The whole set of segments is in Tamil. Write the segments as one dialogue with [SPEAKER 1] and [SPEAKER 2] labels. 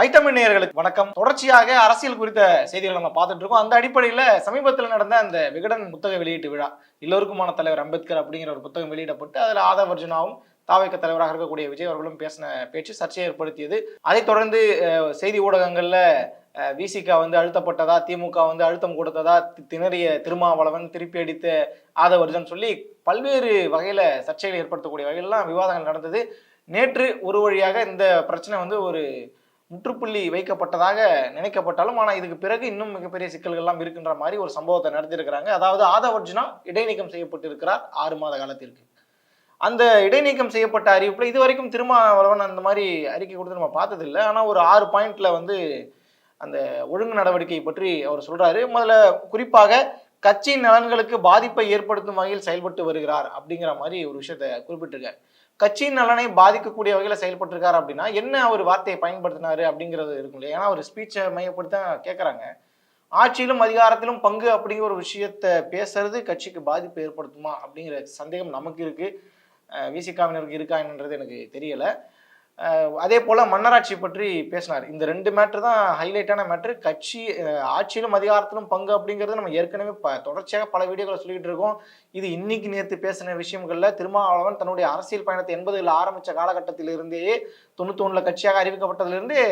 [SPEAKER 1] ஐட்டமின் நேயர்களுக்கு வணக்கம். தொடர்ச்சியாக அரசியல் குறித்த செய்திகளை நம்ம பார்த்துட்டு இருக்கோம். அந்த அடிப்படையில் சமீபத்தில் நடந்த அந்த விகடன் புத்தக வெளியீட்டு விழா, எல்லோருக்குமான தலைவர் அம்பேத்கர் அப்படிங்கிற ஒரு புத்தகம் வெளியிடப்பட்டு அதில் ஆதவ அர்ஜுனாவும் தாவேக தலைவராக இருக்கக்கூடிய விஜய் அவர்களும் பேசின பேச்சு சர்ச்சையை ஏற்படுத்தியது. அதைத் தொடர்ந்து செய்தி ஊடகங்கள்ல விசிகா அழுத்தப்பட்டதா, திமுக அழுத்தம் கொடுத்ததா, திணறிய திருமாவளவன், திருப்பி அடித்த ஆதவ அர்ஜுன் சொல்லி பல்வேறு வகையில சர்ச்சைகளை ஏற்படுத்தக்கூடிய வகையிலாம் விவாதங்கள் நடந்தது. நேற்று ஒரு வழியாக இந்த பிரச்சனை ஒரு முற்றுப்புள்ளி வைக்கப்பட்டதாக நினைக்கப்பட்டாலும், ஆனால் இதுக்கு பிறகு இன்னும் மிகப்பெரிய சிக்கல்கள்லாம் இருக்குன்ற மாதிரி ஒரு சம்பவத்தை நடத்தியிருக்கிறாங்க. அதாவது ஆதவ அர்ஜுனா இடைநீக்கம் செய்யப்பட்டிருக்கிறார் 6 மாத காலத்திற்கு. அந்த இடைநீக்கம் செய்யப்பட்ட அறிவிப்புல இதுவரைக்கும் திருமாவளவன் அந்த மாதிரி அறிக்கை கொடுத்து நம்ம பார்த்ததில்லை. ஆனால் ஒரு 6 பாயிண்ட்ல அந்த ஒழுங்கு நடவடிக்கை பற்றி அவர் சொல்றாரு. முதல்ல குறிப்பாக கட்சியின் நலன்களுக்கு பாதிப்பை ஏற்படுத்தும் வகையில் செயல்பட்டு வருகிறார் அப்படிங்கிற மாதிரி ஒரு விஷயத்தை குறிப்பிட்டிருக்காரு. கட்சியின் நலனை பாதிக்கக்கூடிய வகையில் செயல்பட்டிருக்காரு அப்படின்னா என்ன அவர் வார்த்தையை பயன்படுத்தினாரு அப்படிங்கிறது இருக்கும் இல்லையா? ஏன்னா ஒரு ஸ்பீச்சை மையப்படுத்தி தான் கேட்குறாங்க. ஆட்சியிலும் அதிகாரத்திலும் பங்கு அப்படிங்கிற ஒரு விஷயத்த பேசுறது கட்சிக்கு பாதிப்பு ஏற்படுத்துமா அப்படிங்கிற சந்தேகம் நமக்கு இருக்கு. விசிகாவினருக்கு இருக்கா என்னன்றது எனக்கு தெரியல. அதே போல மன்னராட்சி பற்றி பேசினார். இந்த 2 மேட்ரு தான் ஹைலைட்டான மேட்ரு. கட்சி ஆட்சியிலும் அதிகாரத்திலும் பங்கு அப்படிங்கிறது நம்ம ஏற்கனவே தொடர்ச்சியாக பல வீடியோக்களை சொல்லிட்டு இருக்கோம். இது இன்னைக்கு நேற்று பேசின விஷயங்கள்ல திருமாவளவன் தன்னுடைய அரசியல் பயணத்தை 80களில் ஆரம்பிச்ச காலகட்டத்திலிருந்தே 91ல கட்சியாக அறிவிக்கப்பட்டதிலிருந்தே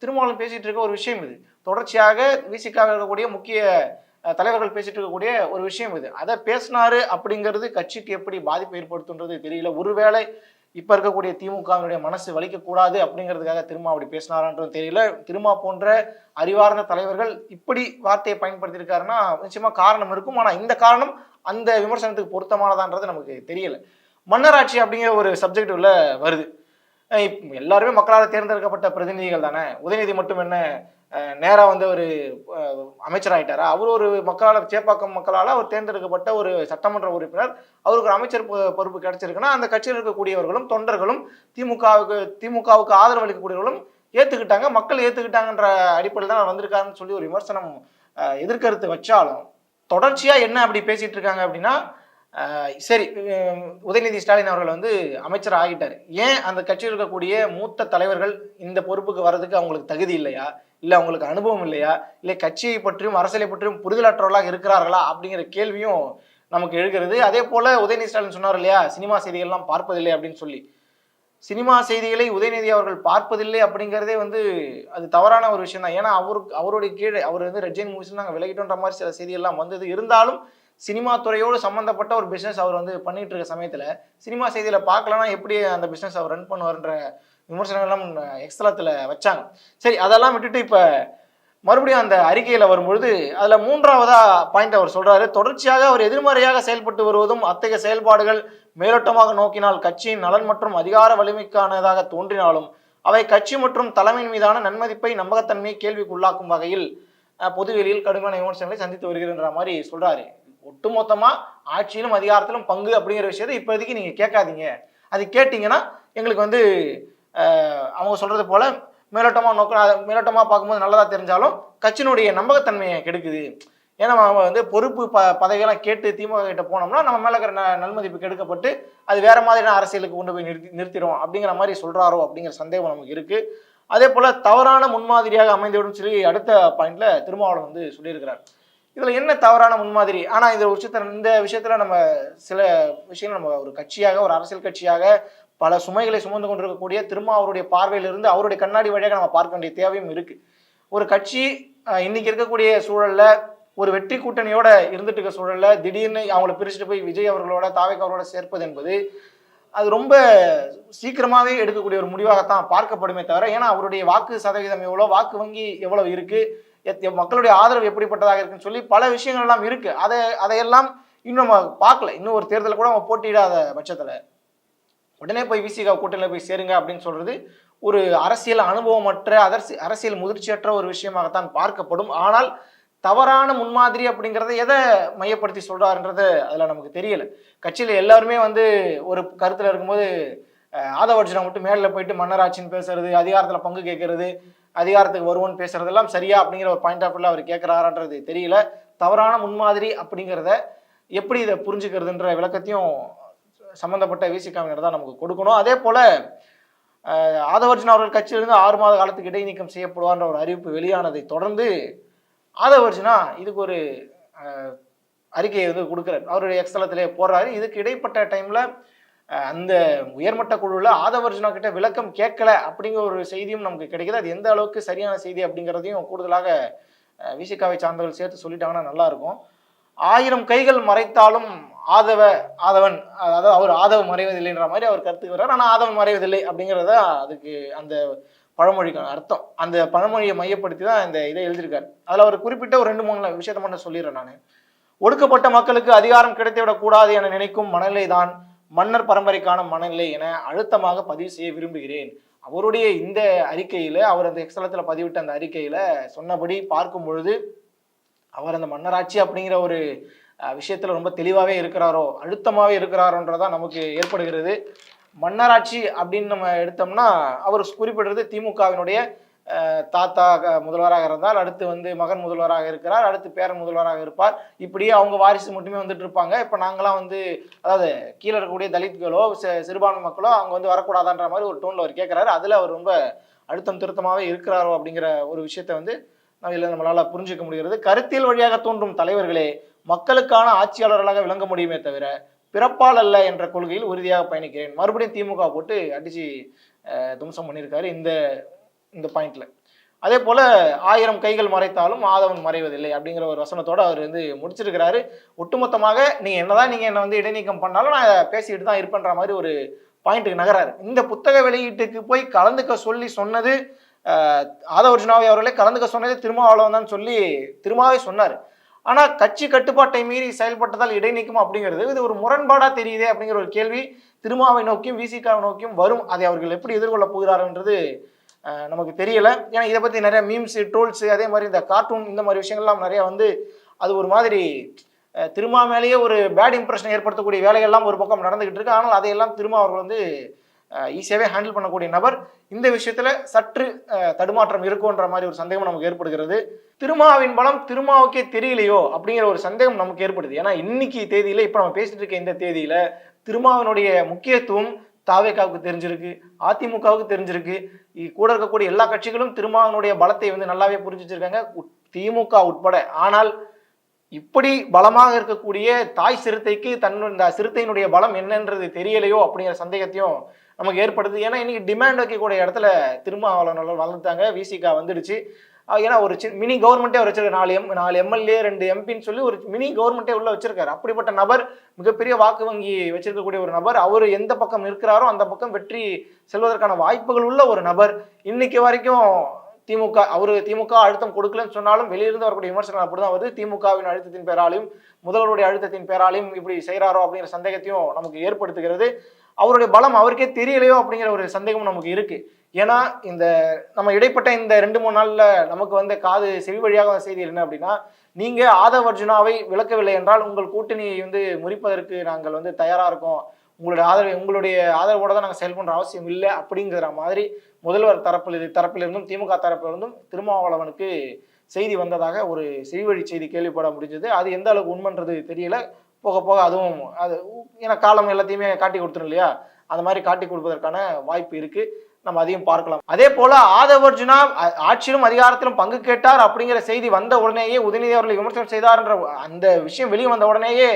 [SPEAKER 1] திருமாவளவன் பேசிட்டு இருக்க ஒரு விஷயம் இது. தொடர்ச்சியாக விசிகாவில் இருக்கக்கூடிய முக்கிய தலைவர்கள் பேசிட்டு இருக்கக்கூடிய ஒரு விஷயம் இது. அதை பேசினாரு அப்படிங்கிறது கட்சிக்கு எப்படி பாதிப்பு ஏற்படுத்துன்றது தெரியல. ஒருவேளை இப்ப இருக்கக்கூடிய திமுகவினுடைய மனசு வலிக்கக்கூடாது அப்படிங்கிறதுக்காக திருமா அப்படி பேசினாரான்றது தெரியல. திருமா போன்ற அறிவார்ந்த தலைவர்கள் இப்படி வார்த்தையை பயன்படுத்தியிருக்காருன்னா நிச்சயமா காரணம் இருக்கும். ஆனா இந்த காரணம் அந்த விமர்சனத்துக்கு பொருத்தமானதான்றது நமக்கு தெரியல. மன்னராட்சி அப்படிங்கிற ஒரு சப்ஜெக்ட் உள்ள வருது. எல்லாருமே மக்களால் தேர்ந்தெடுக்கப்பட்ட பிரதிநிதிகள் தானே. உதயநிதி மட்டும் என்ன நேரா ஒரு அமைச்சர் ஆயிட்டாரா? அவர் ஒரு மக்களால், சேப்பாக்கம் மக்களால் அவர் தேர்ந்தெடுக்கப்பட்ட ஒரு சட்டமன்ற உறுப்பினர். அவருக்கு ஒரு அமைச்சர் பொறுப்பு கிடைச்சிருக்குன்னா அந்த கட்சியில் இருக்கக்கூடியவர்களும் தொண்டர்களும் திமுகவுக்கு ஆதரவு அளிக்கக்கூடியவர்களும் ஏத்துக்கிட்டாங்க, மக்கள் ஏத்துக்கிட்டாங்கன்ற அடிப்படையில் தான் வந்திருக்காருன்னு சொல்லி ஒரு விமர்சனம் எதிர்கருத்து வச்சாலும் தொடர்ச்சியா என்ன அப்படி பேசிட்டு இருக்காங்க அப்படின்னா, சரி, உதயநிதி ஸ்டாலின் அவர்கள் அமைச்சர் ஆகிட்டாரு, ஏன் அந்த கட்சியில் இருக்கக்கூடிய மூத்த தலைவர்கள் இந்த பொறுப்புக்கு வர்றதுக்கு அவங்களுக்கு தகுதி இல்லையா, இல்லை அவங்களுக்கு அனுபவம் இல்லையா, இல்லை கட்சியை பற்றியும் அரசியலை பற்றியும் புரிதலற்றவர்களாக இருக்கிறார்களா அப்படிங்கிற கேள்வியும் நமக்கு எழுகிறது. அதே போல உதயநிதி ஸ்டாலின் சொன்னார் இல்லையா, சினிமா செய்திகள்லாம் பார்ப்பதில்லை அப்படின்னு சொல்லி. சினிமா செய்திகளை உதயநிதி அவர்கள் பார்ப்பதில்லை அப்படிங்கிறதே அது தவறான ஒரு விஷயம் தான். ஏன்னா அவருடைய கீழே அவர் ரெட் ஜெயின் மூவிஸ் நாங்கள் விலகிட்டோன்ற மாதிரி சில செய்திகள்லாம் வந்தது. இருந்தாலும் சினிமா துறையோடு சம்மந்தப்பட்ட ஒரு பிஸ்னஸ் அவர் பண்ணிட்டு இருக்க சமயத்தில் சினிமா செய்தியில பார்க்கலன்னா எப்படி அந்த பிஸ்னஸ் அவர் ரன் பண்ணுவார்ன்ற விமர்சனங்கள்லாம் எக்ஸ்தலத்தில் வச்சாங்க. சரி, அதெல்லாம் விட்டுட்டு இப்போ மறுபடியும் அந்த அறிக்கையில் வரும்பொழுது அதில் 3ஆவதா பாயிண்ட் அவர் சொல்றாரு, தொடர்ச்சியாக அவர் எதிர்மறையாக செயல்பட்டு வருவதும் அத்தகைய செயல்பாடுகள் மேலோட்டமாக நோக்கினால் கட்சியின் நலன் மற்றும் அதிகார வலிமைக்கானதாக தோன்றினாலும் அவை கட்சி மற்றும் தலைமையின் மீதான நன்மதிப்பை நம்பகத்தன்மையை கேள்விக்குள்ளாக்கும் வகையில் பொதுவெளியில் கடுமையான விமர்சனங்களை சந்தித்து வருகின்ற மாதிரி சொல்றாரு. ஒட்டுமொத்தமா ஆட்சியிலும் அதிகாரத்திலும் பங்கு அப்படிங்கிற விஷயத்தை இப்போதைக்கு நீங்க கேட்காதீங்க. அது கேட்டீங்கன்னா எங்களுக்கு அவங்க சொல்றது போல மேலோட்டமா பார்க்கும்போது நல்லதா தெரிஞ்சாலும் கட்சியினுடைய நம்பகத்தன்மையை கெடுக்குது. ஏன்னா நம்ம பொறுப்பு பதவியெல்லாம் கேட்டு திமுக கிட்ட போனோம்னா நம்ம மேல இருக்கிற நன்மதிப்பு கெடுக்கப்பட்டு அது வேற மாதிரியான அரசியலுக்கு கொண்டு போய் நிறுத்திடும் அப்படிங்கிற மாதிரி சொல்றாரோ அப்படிங்கிற சந்தேகம் நமக்கு இருக்கு. அதே போல தவறான முன்மாதிரியாக அமைந்துவிடும் சொல்லி அடுத்த பாயிண்ட்ல திருமாவளவன் சொல்லியிருக்கிறார். இதுல என்ன தவறான முன்மாதிரி? ஆனா இந்த விஷயத்துல நம்ம சில விஷயங்கள் நம்ம ஒரு கட்சியாக, ஒரு அரசியல் கட்சியாக பல சுமைகளை சுமந்து கொண்டிருக்கக்கூடிய அவருடைய பார்வையிலிருந்து அவருடைய கண்ணாடி வழியாக நம்ம பார்க்க வேண்டிய தேவையும் இருக்கு. ஒரு கட்சி இன்னைக்கு இருக்கக்கூடிய சூழல்ல ஒரு வெற்றி கூட்டணியோட இருந்துட்டு இருக்க சூழல்ல திடீர்னு அவங்களை பிரிச்சுட்டு போய் விஜய் அவர்களோட தாவேக அவர்களோட சேர்ப்பது என்பது அது ரொம்ப சீக்கிரமாவே எடுக்கக்கூடிய ஒரு முடிவாகத்தான் பார்க்கப்படுமே தவிர, ஏன்னா அவருடைய வாக்கு சதவீதம் எவ்வளோ, வாக்கு வங்கி எவ்வளவு இருக்கு, மக்களுடைய ஆதரவு எப்படிப்பட்டதாக இருக்குன்னு சொல்லி பல விஷயங்கள் எல்லாம் இருக்கு. அதையெல்லாம் இன்னும் நம்ம பார்க்கல. இன்னும் ஒரு தேர்தல் கூட நம்ம போட்டியிடாத பட்சத்துல உடனே போய் விசிகா கூட்டணியில் போய் சேருங்க அப்படின்னு சொல்றது ஒரு அரசியல் அனுபவமற்ற அரசியல் முதிர்ச்சியற்ற ஒரு விஷயமாகத்தான் பார்க்கப்படும். ஆனால் தவறான முன்மாதிரி அப்படிங்கிறத எதை மையப்படுத்தி சொல்றாருன்றது அதுல நமக்கு தெரியல. கட்சியில எல்லாருமே ஒரு கருத்துல இருக்கும்போது ஆதவ அர்ஜுனா மட்டும் மேல போயிட்டு மன்னராட்சின்னு பேசுறது, அதிகாரத்துல பங்கு கேட்கறது, அதிகாரத்துக்கு வருவோன்னு பேசுறதெல்லாம் சரியா அப்படிங்கிற ஒரு பாயிண்ட் ஆஃப் வியூல அவர் கேட்கிறாரான்றது தெரியல. தவறான முன்மாதிரி அப்படிங்கிறத எப்படி இதை புரிஞ்சுக்கிறதுன்ற விளக்கத்தையும் சம்பந்தப்பட்ட விசிகாவினர் தான் நமக்கு கொடுக்கணும். அதே போல ஆதவர்ஜுனா அவர்கள் கட்சியிலிருந்து 6 மாத காலத்துக்கு இடைநீக்கம் செய்யப்படுவார்ன்ற ஒரு அறிவிப்பு வெளியானதை தொடர்ந்து ஆதவர்ஜுனா இதுக்கு ஒரு அறிக்கையை வந்து கொடுக்குறாரு, அவருடைய எக்ஸ்தலத்திலே போடுறாரு. இதுக்கு இடைப்பட்ட டைம்ல அந்த உயர்மட்ட குழுவில் ஆதவர்ஜுனா கிட்ட விளக்கம் கேட்கல அப்படிங்கிற ஒரு செய்தியும் நமக்கு கிடைக்குது. அது எந்த அளவுக்கு சரியான செய்தி அப்படிங்கிறதையும் கூடுதலாக விசிகாவை சார்ந்தவர்கள் சேர்த்து சொல்லிட்டாங்கன்னா நல்லா இருக்கும். 1000 கைகள் மறைத்தாலும் ஆதவன், அதாவது அவர் ஆதவன் மறைவதில்லைன்ற மாதிரி அவர் கருத்துக்கு வர்றார். ஆனால் ஆதவன் மறைவதில்லை அப்படிங்கிறத அதுக்கு அந்த பழமொழிக்கான அர்த்தம். அந்த பழமொழியை மையப்படுத்தி தான் இந்த இதை எழுதியிருக்காரு. அதில் அவர் குறிப்பிட்ட ஒரு 2-3 விஷயத்த மட்டும் சொல்லிடுறேன் நான். ஒடுக்கப்பட்ட மக்களுக்கு அதிகாரம் கிடைத்துவிடக் கூடாது என நினைக்கும் மனநிலை தான் மன்னர் பரம்பரைக்கான மனநிலை என அழுத்தமாக பதிவு செய்ய விரும்புகிறேன். அவருடைய இந்த அறிக்கையில, அவர் அந்த எக்ஸ்தலத்தில் பதிவிட்ட அந்த அறிக்கையில சொன்னபடி பார்க்கும் பொழுது அவர் அந்த மன்னராட்சி அப்படிங்கிற ஒரு விஷயத்துல ரொம்ப தெளிவாகவே இருக்கிறாரோ, அழுத்தமாகவே இருக்கிறாரோன்றதான் நமக்கு ஏற்படுகிறது. மன்னராட்சி அப்படின்னு நம்ம எடுத்தோம்னா அவர் குறிப்பிடுறது திமுகவினுடைய தாத்தா முதல்வராக இருந்தால், அடுத்து வந்து மகன் முதல்வராக இருக்கிறார், அடுத்து பேரன் முதல்வராக இருப்பார், இப்படியே அவங்க வாரிசு மட்டுமே வந்துட்டு இருப்பாங்க. இப்போ நாங்களாம் வந்து, அதாவது கீழே இருக்கக்கூடிய தலித்களோ சிறுபான்மை மக்களோ அவங்க வந்து வரக்கூடாதான்ற மாதிரி ஒரு டோன்ல அவர் கேட்கிறாரு. அதுல அவர் ரொம்ப அழுத்தம் திருத்தமாகவே இருக்கிறாரோ அப்படிங்கிற ஒரு விஷயத்த வந்து நம்மளால புரிஞ்சுக்க முடிகிறது. கருத்தியல் வழியாக தோன்றும் தலைவர்களே மக்களுக்கான ஆட்சியாளர்களாக விளங்க முடியுமே தவிர பிறப்பால் அல்ல என்ற கொள்கையில் உறுதியாக பயணிக்கிறேன். மறுபடியும் திமுக போட்டு அடிச்சு தும்சம் பண்ணியிருக்காரு இந்த பாயிண்ட்ல. அதே போல 1000 கைகள் மறைத்தாலும் ஆதவன் மறைவதில்லை அப்படிங்கிற ஒரு வசனத்தோட அவர் வந்து முடிச்சிருக்கிறாரு. ஒட்டுமொத்தமாக நீங்க என்னை வந்து இடைநீக்கம் பண்ணாலும் நான் பேசிட்டு தான் இருப்பேன்ற மாதிரி ஒரு பாயிண்ட்டுக்கு நகராரு. இந்த புத்தக வெளியீட்டுக்கு போய் கலந்துக்க சொல்லி சொன்னது ஆதவர்ஜுனாவை அவர்களே கலந்துக்க சொன்னதே திருமாவளவன் தான் சொல்லி திருமாவே சொன்னார். ஆனால் கட்சி கட்டுப்பாட்டை மீறி செயல்பட்டதால் இடைநீக்கம் அப்படிங்கிறது இது ஒரு முரண்பாடாக தெரியுதே அப்படிங்கிற ஒரு கேள்வி திருமாவை நோக்கியும் விசிகாவை நோக்கியும் வரும். அதை அவர்கள் எப்படி எதிர்கொள்ள போகிறாருன்றது நமக்கு தெரியல. ஏன்னா இதை பற்றி நிறைய மீம்ஸ், ட்ரோல்ஸு, அதே மாதிரி இந்த கார்ட்டூன், இந்த மாதிரி விஷயங்கள்லாம் நிறையா வந்து அது ஒரு மாதிரி திருமா மேலேயே ஒரு பேட் இம்ப்ரெஷன் ஏற்படுத்தக்கூடிய வேலைகள்லாம் ஒரு பக்கம் நடந்துகிட்டு இருக்கு. ஆனால் அதையெல்லாம் திருமா அவர்கள் வந்து ஈஸியாகவே ஹேண்டில் பண்ணக்கூடிய நபர். இந்த விஷயத்துல சற்று தடுமாற்றம் இருக்குன்ற மாதிரி ஒரு சந்தேகம் நமக்கு ஏற்படுகிறது. திருமாவின் பலம் திருமாவுக்கே தெரியலையோ அப்படிங்கிற ஒரு சந்தேகம் நமக்கு ஏற்படுது. ஏன்னா இன்னைக்கு தேதியில, இப்ப நம்ம பேசிட்டு இருக்க இந்த தேதியில திருமாவினுடைய முக்கியத்துவம் தாவேகாவுக்கு தெரிஞ்சிருக்கு, அதிமுகவுக்கு தெரிஞ்சிருக்கு, கூட இருக்கக்கூடிய எல்லா கட்சிகளும் திருமாவினுடைய பலத்தை வந்து நல்லாவே புரிஞ்சு வச்சிருக்காங்க, திமுக உட்பட. ஆனால் இப்படி பலமாக இருக்கக்கூடிய தாய் சிறுத்தைக்கு இந்த சிறுத்தையினுடைய பலம் என்னன்றது தெரியலையோ அப்படிங்கிற சந்தேகத்தையும் நமக்கு ஏற்படுது. ஏன்னா இன்னைக்கு டிமாண்ட் வைக்கக்கூடிய இடத்துல திருமாவளவர்கள் வளர்ந்தாங்க, விசிகா வந்துடுச்சு. ஏன்னா ஒரு மினி கவர்மெண்ட்டே அவர் வச்சிருக்காரு, 4 எம்எல்ஏ 2 எம்பின்னு சொல்லி ஒரு மினி கவர்மெண்ட்டே உள்ள வச்சிருக்காரு. அப்படிப்பட்ட நபர், மிகப்பெரிய வாக்கு வங்கி வச்சிருக்கக்கூடிய ஒரு நபர், அவர் எந்த பக்கம் இருக்கிறாரோ அந்த பக்கம் வெற்றி செல்வதற்கான வாய்ப்புகள் உள்ள ஒரு நபர். இன்னைக்கு வரைக்கும் திமுக அழுத்தம் கொடுக்கலன்னு சொன்னாலும் வெளியிருந்து வரக்கூடிய விமர்சனம் அப்படிதான் வருது. திமுகவின் அழுத்தத்தின் பேராலையும் முதல்வருடைய அழுத்தத்தின் பேராலையும் இப்படி செய்கிறாரோ அப்படிங்கிற சந்தேகத்தையும் நமக்கு ஏற்படுத்துகிறது. அவருடைய பலம் அவருக்கே தெரியலையோ அப்படிங்கிற ஒரு சந்தேகம் நமக்கு இருக்கு. ஏன்னா இந்த நம்ம இடைப்பட்ட இந்த 2-3 நாள்ல நமக்கு வந்த செவி வழியாக செய்தி என்ன அப்படின்னா, நீங்க ஆதவர்ஜுனாவை விளக்கவில்லை என்றால் உங்கள் கூட்டணியை வந்து முறிப்பதற்கு நாங்கள் வந்து தயாரா இருக்கோம், உங்களுடைய ஆதரவோட தான் நாங்கள் செயல்படுற அவசியம் இல்லை அப்படிங்கிற மாதிரி முதல்வர் தரப்பிலிருந்தும் திமுக தரப்பிலிருந்தும் திருமாவளவனுக்கு செய்தி வந்ததாக ஒரு செவிவழி செய்தி கேள்விப்பட முடிஞ்சது. அது எந்த அளவுக்கு உண்மைன்றது தெரியல. போக போக அதுவும் ஏன்னா காலம் எல்லாத்தையுமே காட்டி கொடுத்துரும் இல்லையா, அந்த மாதிரி காட்டி கொடுப்பதற்கான வாய்ப்பு இருக்கு. நம்ம அதையும் பார்க்கலாம். அதே போல ஆதவர்ஜுனா ஆட்சியிலும் அதிகாரத்திலும் பங்கு கேட்டார் அப்படிங்கிற செய்தி வந்த உடனேயே உதயநிதி அவர்களை விமர்சனம் செய்தார் என்ற அந்த விஷயம் வெளியே வந்த உடனேயே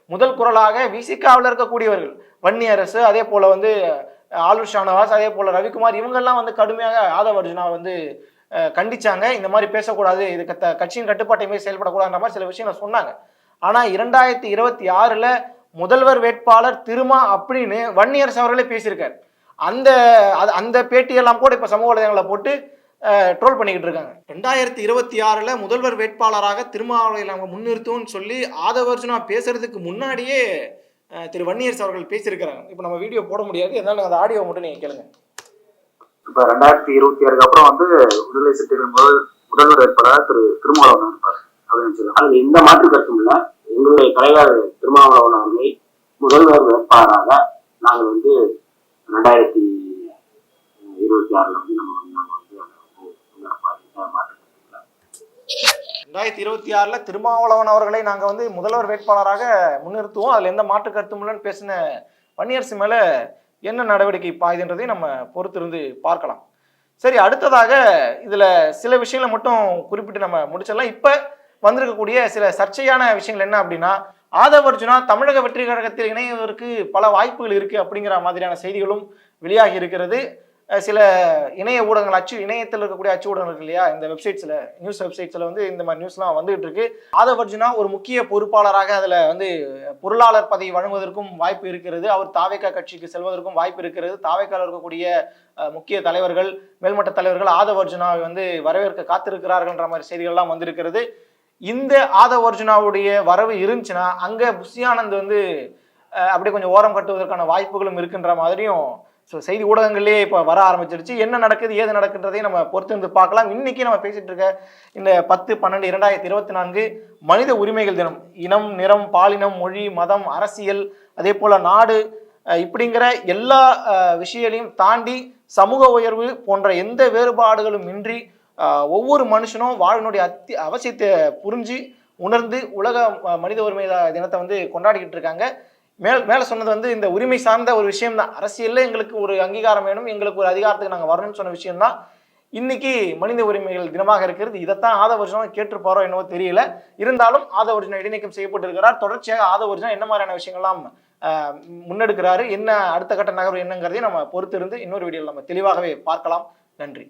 [SPEAKER 1] முதல் குரலாக விசிகாவில் இருக்கக்கூடியவர்கள், வன்னியரசு, அதே போல வந்து ஆளுர் ஷானவாஸ், அதே போல ரவிக்குமார், இவங்கெல்லாம் வந்து கடுமையாக ஆதவர்ஜுனா வந்து கண்டிச்சாங்க. இந்த மாதிரி பேசக்கூடாது, இது கட்சியின் கட்டுப்பாட்டை மீறி செயல்படக்கூடாதுன்ற மாதிரி சில விஷயங்கள் சொன்னாங்க. ஆனா 2026 முதல்வர் வேட்பாளர் திருமா அப்படின்னு வன்னியரசு அவர்களே பேசியிருக்காரு. அந்த பேட்டியெல்லாம் கூட இப்ப சமூக வலைதளங்களை போட்டு ட்ரோல் பண்ணிக்கிட்டு இருக்காங்க. 2026 முதல்வர் வேட்பாளராக திருமாவளவனை நாங்கள் முன்னிறுத்துவோம்னு சொல்லி ஆதவர்ஜுனா பேசுறதுக்கு முன்னாடியே திரு வன்னியரசு அவர்கள் பேசியிருக்கிறாங்க. இப்ப நம்ம வீடியோ போட முடியாது, அதனால அந்த ஆடியோ மட்டும் நீங்க கேளுங்க.
[SPEAKER 2] இப்ப 2026 அப்புறம் வந்து விடுதலை சிறுத்தைகள் முதல்வர் வேட்பாளர் திரு திருமாவளவன் இருப்பார் அப்படின்னு சொல்லி, அதுல எந்த மாற்று கருத்தும் இல்லை. எங்களுடைய தலைவர் திருமாவளவன் அவர்களை முதல்வர் வேட்பாளராக நாங்கள் வந்து 2026 வந்து நம்ம வந்து
[SPEAKER 1] 2026 திருமாவளவன் அவர்களை நாங்க வந்து முதல்வர் வேட்பாளராக முன்னிறுத்துவோம், அதுல எந்த மாற்று கருத்தும் இல்லைன்னு பேசின வன்னியரசு மேல என்ன நடவடிக்கை பாயுதுன்றதையும் நம்ம பொறுத்திருந்து பார்க்கலாம். சரி, அடுத்ததாக இதுல சில விஷயங்களை மட்டும் குறிப்பிட்டு நம்ம முடிச்சிடலாம். இப்ப வந்திருக்கக்கூடிய சில சர்ச்சையான விஷயங்கள் என்ன அப்படின்னா, ஆதவ் அர்ஜுனா தமிழக வெற்றி கழகத்தில் இணைவதற்கு பல வாய்ப்புகள் இருக்கு அப்படிங்கிற மாதிரியான செய்திகளும் வெளியாகி இருக்கிறது. சில இணைய ஊடகங்கள், இணையத்தில் இருக்கக்கூடிய அச்சு ஊடகங்கள் இருக்கு இல்லையா, இந்த வெப்சைட்ஸ்ல, நியூஸ் வெப்சைட்ஸ்ல வந்து இந்த மாதிரி நியூஸ்லாம் வந்துகிட்டு இருக்கு. ஆதவ் அர்ஜுனா ஒரு முக்கிய பொறுப்பாளராக அதுல வந்து பொருளாளர் பதவி வழங்குவதற்கும் வாய்ப்பு இருக்கிறது. அவர் தாவேகா கட்சிக்கு செல்வதற்கும் வாய்ப்பு இருக்கிறது. தாவேகால இருக்கக்கூடிய முக்கிய தலைவர்கள், மேல்மட்ட தலைவர்கள் ஆதவ் அர்ஜுனாவை வந்து வரவேற்க காத்திருக்கிறார்கள்ன்ற மாதிரி செய்திகள்லாம் வந்திருக்கிறது. இந்த ஆதவ் அர்ஜுனாவுடைய வரவு இருந்துச்சுன்னா அங்க புஷி ஆனந்த் வந்து அப்படியே கொஞ்சம் ஓரம் கட்டுவதற்கான வாய்ப்புகளும் இருக்குன்ற மாதிரியும் செய்தி ஊடகங்கள்லேயே இப்போ வர ஆரம்பிச்சிருச்சு. என்ன நடக்குது ஏது நடக்குன்றதையும் நம்ம பொறுத்து வந்து பார்க்கலாம். இன்னைக்கு நம்ம பேசிட்டு இருக்க இந்த 10/12/2024 மனித உரிமைகள் தினம். இனம், நிறம், பாலினம், மொழி, மதம், அரசியல், அதே போல நாடு, இப்படிங்கிற எல்லா விஷயங்களையும் தாண்டி சமூக உயர்வு போன்ற எந்த வேறுபாடுகளும் இன்றி ஒவ்வொரு மனுஷனும் வாழ்வினுடைய அவசியத்தை புரிஞ்சு உணர்ந்து உலக மனித உரிமை தினத்தை வந்து கொண்டாடிக்கிட்டு இருக்காங்க. மேல சொன்னது வந்து இந்த உரிமை சார்ந்த ஒரு விஷயம் தான். அரசியல்ல எங்களுக்கு ஒரு அங்கீகாரம் வேணும், எங்களுக்கு ஒரு அதிகாரத்துக்கு நாங்கள் வரணும்னு சொன்ன விஷயம் தான் இன்னைக்கு மனித உரிமைகள் தினமாக இருக்கிறது. இதைத்தான் ஆதவ் அர்ஜுனா கேட்டிருப்பாரோ என்னவோ தெரியல. இருந்தாலும் ஆதவ் அர்ஜுனா இடைநீக்கம் செய்யப்பட்டிருக்கிறார். தொடர்ச்சியாக ஆதவ் அர்ஜுனா என்ன மாதிரியான விஷயங்கள்லாம் முன்னெடுக்கிறாரு, என்ன அடுத்த கட்ட நகர்வு என்னங்கிறதையும் நம்ம பொறுத்திருந்து இன்னொரு வீடியோவில் நம்ம தெளிவாகவே பார்க்கலாம். நன்றி.